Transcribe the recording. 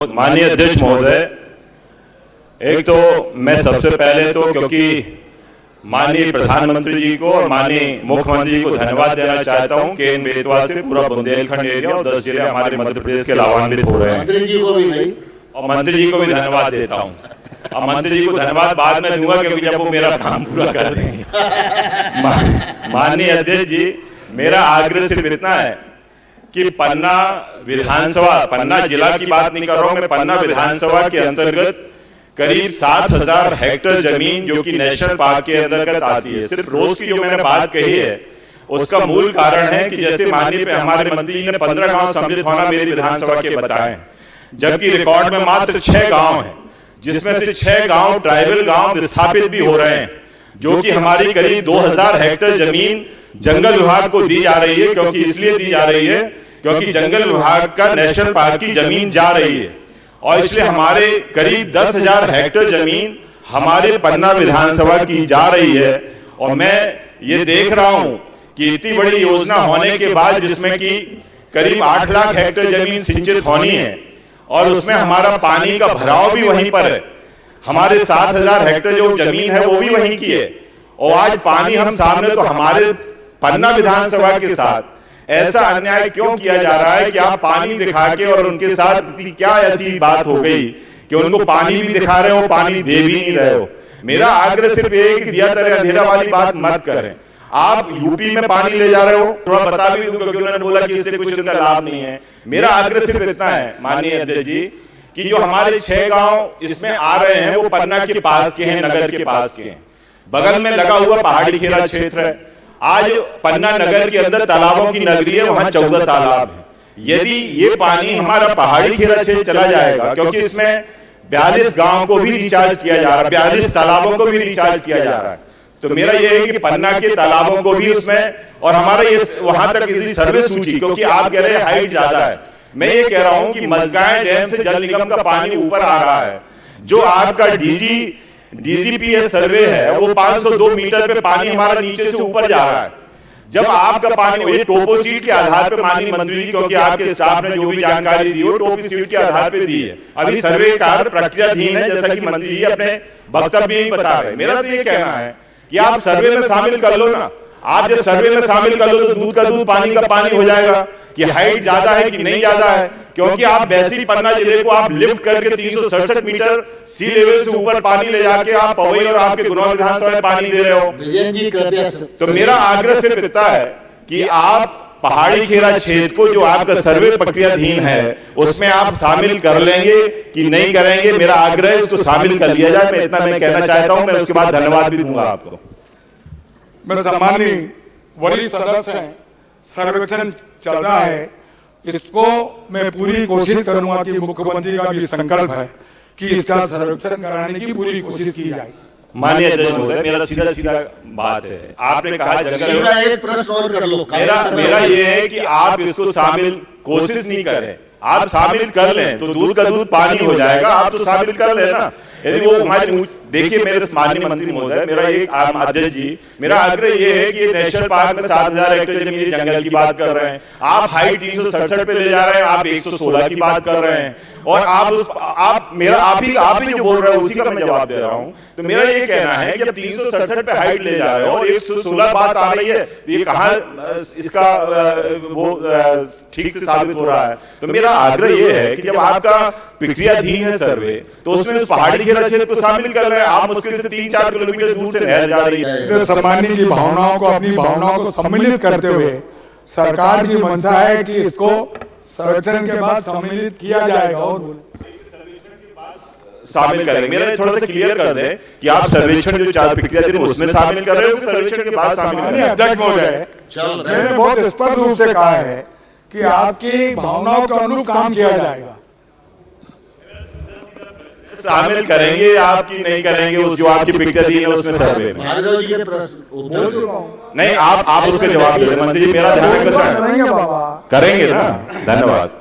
माननीय अध्यक्ष महोदय, एक तो मैं सबसे पहले तो क्योंकि माननीय प्रधानमंत्री जी को और माननीय मुख्यमंत्री जी को धन्यवाद देना चाहता हूं कि इन बेतवा से पूरा बुंदेलखंड एरिया और 10 जिले हमारे मध्य प्रदेश के लाभान्वित हो रहे हैं। मंत्री जी को भी भाई, और मंत्री जी को भी धन्यवाद देता हूं। अब मंत्री जी को धन्यवाद बाद में दूंगा क्योंकि जब वो मेरा काम पूरा कर देंगे। माननीय अध्यक्ष जी, मेरा आग्रह सिर्फ इतना है कि पन्ना विधानसभा, पन्ना जिला की बात नहीं कर रहा हूं मैं, पन्ना विधानसभा के अंतर्गत करीब 7,000 हेक्टेयर जमीन जो कि नेशनल पार्क के अंतर्गत आती है। सिर्फ रोज की जो मैंने बात कही है उसका मूल कारण है कि जैसे माननीय हमारे मंत्री जी ने 15 गांव सम्मिलित होना मेरी विधानसभा के बताए, जबकि रिकॉर्ड में मात्र 6 गांव हैं, जिसमें से 6 गांव ट्राइबल गांव विस्थापित भी हो रहे हैं, जो कि हमारी करीब 2,000 हेक्टेयर जमीन जंगल विभाग को दी जा रही है। क्योंकि इसलिए दी जा रही है क्योंकि जंगल विभाग का नेशनल पार्क की जमीन जा रही है और इसलिए हमारे करीब 10,000 हेक्टेयर जमीन हमारे पन्ना विधानसभा की जा रही है। और मैं ये देख रहा हूं कि इतनी बड़ी योजना होने के बाद जिसमें कि करीब 8 लाख हेक्टेयर जमीन सिंचित होनी है और उसमें हमारा पानी का भराव भी वहीं पर है, हमारे 7,000 हेक्टेयर जो जमीन है वो भी वहीं की है। और आज पानी हम सामने, तो हमारे पन्ना विधानसभा के साथ ऐसा अन्याय क्यों किया जा रहा है कि आप पानी दिखा के और उनके साथ क्या ऐसी बात हो गई कि उनको पानी भी दिखा रहे हो, पानी दे भी नहीं रहे हो। मेरा आग्रह सिर्फ ये कि दिया तरह अंधेरा वाली बात मत करें। आप यूपी में पानी ले जा रहे हो, थोड़ा बता भी दूं क्योंकि उन्होंने बोला कि इससे कुछ उनका लाभ नहीं है। मेरा आग्रह सिर्फ इतना है माननीय अध्यक्ष जी कि जो हमारे 6 गांव इसमें आ रहे हैं वो पन्ना के पास के हैं, नगर के पास के हैं, बगल में लगा हुआ पहाड़ी खेरा क्षेत्र है। आज पन्ना नगर के अंदर तालाबों की नगरी है, वहां 14 तालाब है। यदि ये पानी हमारा पहाड़ी खेरा क्षेत्र चला जाएगा, क्योंकि इसमें 42 गांव को भी रिचार्ज किया जा रहा है, 42 तालाबों को भी रिचार्ज किया जा रहा है, तो मेरा ये है कि पन्ना के तालाबों को भी उसमें, और हमारा ये वहां तक सर्वे सूची, क्योंकि आप कह रहे हैं हाइट ज्यादा है, मैं ये कह रहा हूं कि मजगाएं डैम से जल निगम का पानी ऊपर आ रहा है। जो आपका डीजीपीएस सर्वे है वो 502 मीटर पे पानी हमारा नीचे से ऊपर जा रहा है। जब आपका पानी ये टोपो सीट के आधार पे माननीय मंत्री जी, क्योंकि आपके स्टाफ ने जो भी जानकारी दी वो टोपो सीट के आधार पे दी है, अभी सर्वे कार्य प्रक्रियाधीन है, जैसा कि मंत्री जी अपने वक्तव्य में बता रहे हैं। मेरा तो ये कहना है कि आप सर्वे में शामिल कर लो ना। आप जब सर्वे में शामिल कर लो तो दूध का दूध पानी का पानी हो जाएगा कि हाइट ज्यादा है कि नहीं ज्यादा है, क्योंकि आप वैसी पन्ना जिले को आप लिफ्ट करके 367 मीटर सी लेवल से ऊपर पानी ले जाके आप पवई और आपके गुना विधानसभा में पानी दे रहे हो। तो मेरा आग्रह सिर्फ इतना है कि आप पहाड़ी खेरा क्षेत्र को जो आपका सर्वे प्रक्रियाधीन है उसमें आप शामिल कर लेंगे कि नहीं करेंगे, मेरा आग्रह है उसको शामिल कर लिया जाए। मैं इतना मैं कहना चाहता हूं, मैं उसके बाद धन्यवाद भी दूंगा आपको। मैं सम्मानीय वरिष्ठ सदस्य हैं, सर्वेक्षण चल रहा है, इसको मैं पूरी कोशिश करूंगा कि मुख्यमंत्री का भी संकल्प है कि इसका सर्वेक्षण कराने की पूरी कोशिश की जाए। माननीय अध्यक्ष महोदय, मेरा सीधा सीधा बात है, आपने कहा जंगल, एक प्रश्न और कर लो। मेरा ये है कि आप इसको शामिल कोशिश नहीं करें, आप शामिल कर लें तो दूध का दूध पानी हो जाएगा। आप तो शामिल कर लें ना। यदि वो हमारे, देखिए मेरे माननीय मंत्री महोदय, मेरा एक अध्यक्ष जी, मेरा आग्रह ये है कि नेशनल पार्क में 7,000 हेक्टेयर जमीन जंगल की बात कर रहे हैं, आप हाइट 367 पे ले जा रहे हैं, आप 116 की बात कर रहे हैं, और आप ही जो बोल रहे हैं उसी का मैं जवाब दे रहा हूं। तो मेरा ये कहना है कि अब 367 पे हाइट ले जा रहे हो और 116 बात आ रही है, तो ये कहां इसका वो ठीक से साबित हो रहा है। तो मेरा आग्रह ये है कि जब आपका प्रक्रियाधीन है सर्वे, तो उसमें उस पहाड़ी खेरा क्षेत्र को शामिल कर रहे हैं। आप मुश्किल से 3-4 किलोमीटर दूर से नहर जा रही है। सम्मानी की भावनाओं को, अपनी भावनाओं को सम्मिलित करते हुए सरकार की मंशा है कि इसको सर्वेक्षण के बाद सम्मिलित किया जाएगा और शामिल करेंगे। मेरा थोड़ा सा क्लियर कर दें कि आप सर्वेक्षण जो 4 प्रक्रिया थी उसमें शामिल कर रहे हो कि सर्वेक्षण के बाद शामिल कर रहे हो? अध्यक्ष महोदय, मैंने बहुत स्पष्ट रूप से कहा है कि आपकी भावनाओं के अनुरूप काम किया जाएगा। शामिल करेंगे आपकी नहीं करेंगे, उस जो आपकी प्रक्रिया है उसमें सर्वे में भार्गव जी के प्रश्न नहीं, आप उसके जवाब दे दें। मंत्री जी मेरा ध्यान करेंगे ना। धन्यवाद।